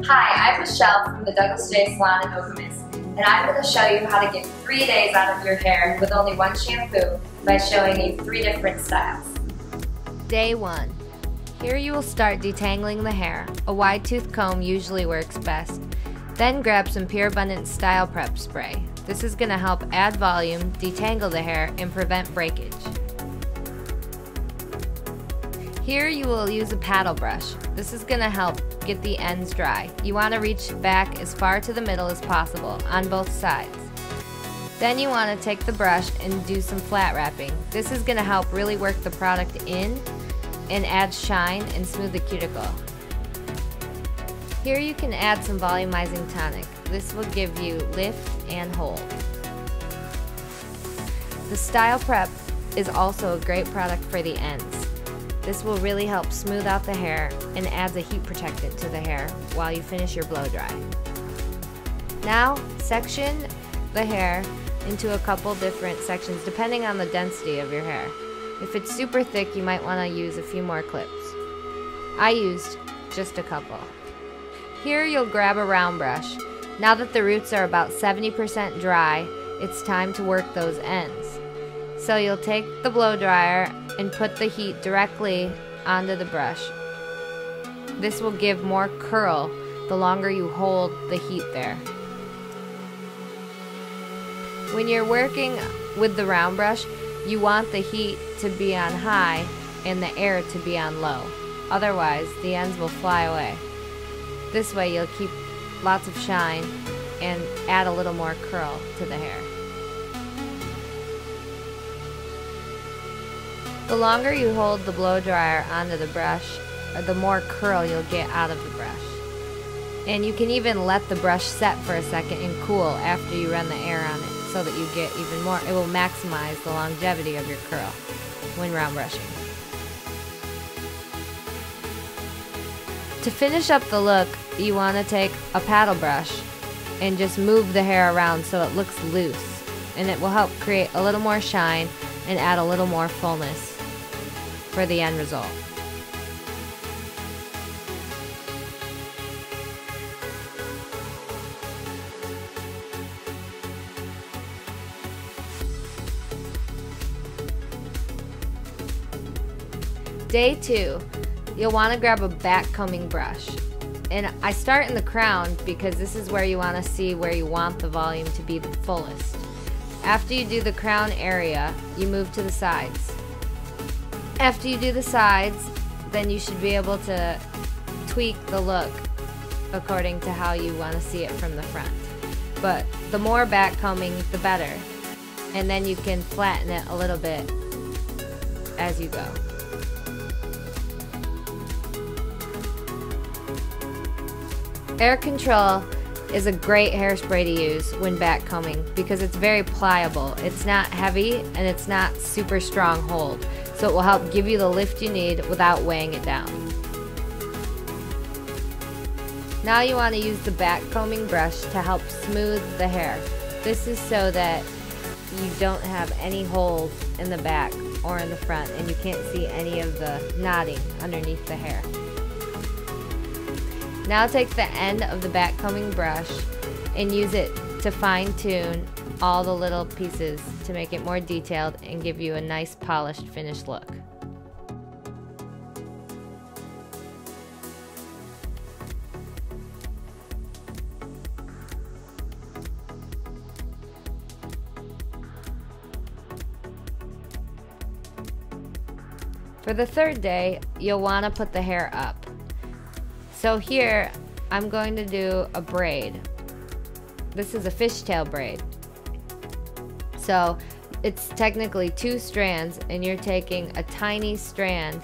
Hi, I'm Michelle from the Douglas J Salon in Okemos, and I'm going to show you how to get 3 days out of your hair with only one shampoo by showing you 3 different styles. Day 1. Here you will start detangling the hair. A wide tooth comb usually works best. Then grab some Pure Abundance Style Prep Spray. This is going to help add volume, detangle the hair, and prevent breakage. Here you will use a paddle brush. This is going to help get the ends dry. You want to reach back as far to the middle as possible on both sides. Then you want to take the brush and do some flat wrapping. This is going to help really work the product in and add shine and smooth the cuticle. Here you can add some volumizing tonic. This will give you lift and hold. The Style Prep is also a great product for the ends. This will really help smooth out the hair and adds a heat protectant to the hair while you finish your blow dry. Now, section the hair into a couple different sections depending on the density of your hair. If it's super thick, you might want to use a few more clips. I used just a couple. Here you'll grab a round brush. Now that the roots are about 70% dry, it's time to work those ends. So you'll take the blow dryer and put the heat directly onto the brush. This will give more curl the longer you hold the heat there. When you're working with the round brush, you want the heat to be on high and the air to be on low. Otherwise, the ends will fly away. This way you'll keep lots of shine and add a little more curl to the hair. The longer you hold the blow dryer onto the brush, the more curl you'll get out of the brush. And you can even let the brush set for a second and cool after you run the air on it so that you get even more. It will maximize the longevity of your curl when round brushing. To finish up the look, you want to take a paddle brush and just move the hair around so it looks loose, and it will help create a little more shine and add a little more fullness for the end result. Day 2, you'll want to grab a back combing brush. And I start in the crown because this is where you want to see where you want the volume to be the fullest. After you do the crown area, you move to the sides. After you do the sides, then you should be able to tweak the look according to how you want to see it from the front. But the more back combing, the better. And then you can flatten it a little bit as you go. Air Control is a great hairspray to use when back combing because it's very pliable. It's not heavy and it's not super strong hold, so it will help give you the lift you need without weighing it down. Now you want to use the back combing brush to help smooth the hair. This is so that you don't have any holes in the back or in the front and you can't see any of the knotting underneath the hair. Now take the end of the back combing brush and use it to fine tune all the little pieces to make it more detailed and give you a nice polished finished look. For the 3rd day, you'll want to put the hair up. So here, I'm going to do a braid. This is a fishtail braid. So it's technically 2 strands, and you're taking a tiny strand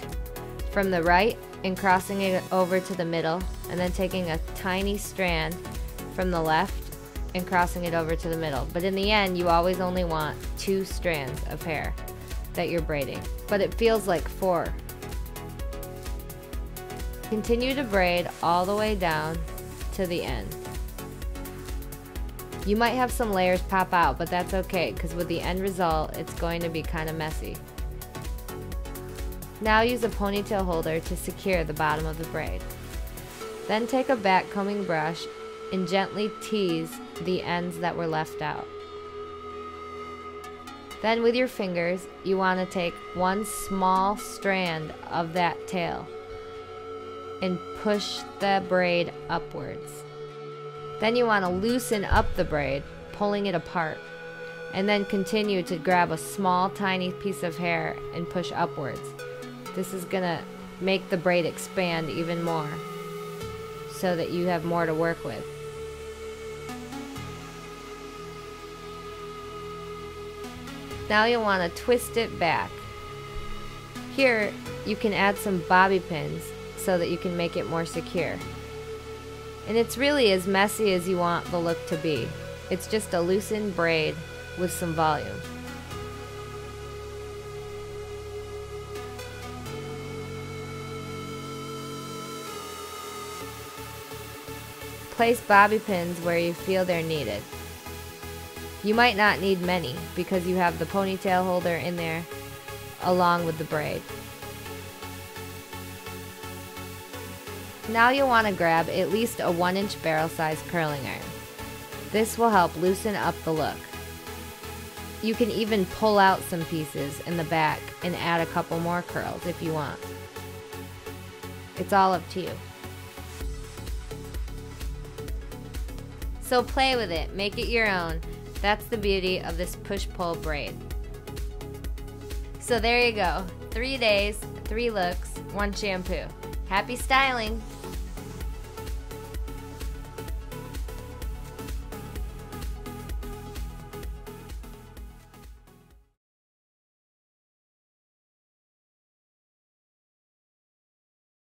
from the right and crossing it over to the middle, and then taking a tiny strand from the left and crossing it over to the middle. But in the end, you always only want 2 strands of hair that you're braiding, but it feels like 4. Continue to braid all the way down to the end. You might have some layers pop out, but that's okay because with the end result, it's going to be kind of messy. Now use a ponytail holder to secure the bottom of the braid. Then take a back combing brush and gently tease the ends that were left out. Then with your fingers, you want to take one small strand of that tail and push the braid upwards. Then you want to loosen up the braid, pulling it apart, and then continue to grab a small tiny piece of hair and push upwards. This is gonna make the braid expand even more so that you have more to work with. Now you'll want to twist it back. Here you can add some bobby pins so that you can make it more secure. And it's really as messy as you want the look to be. It's just a loosened braid with some volume. Place bobby pins where you feel they're needed. You might not need many because you have the ponytail holder in there along with the braid. Now you'll want to grab at least a 1-inch barrel size curling iron. This will help loosen up the look. You can even pull out some pieces in the back and add a couple more curls if you want. It's all up to you. So play with it, make it your own. That's the beauty of this push-pull braid. So there you go, 3 days, 3 looks, 1 shampoo. Happy styling!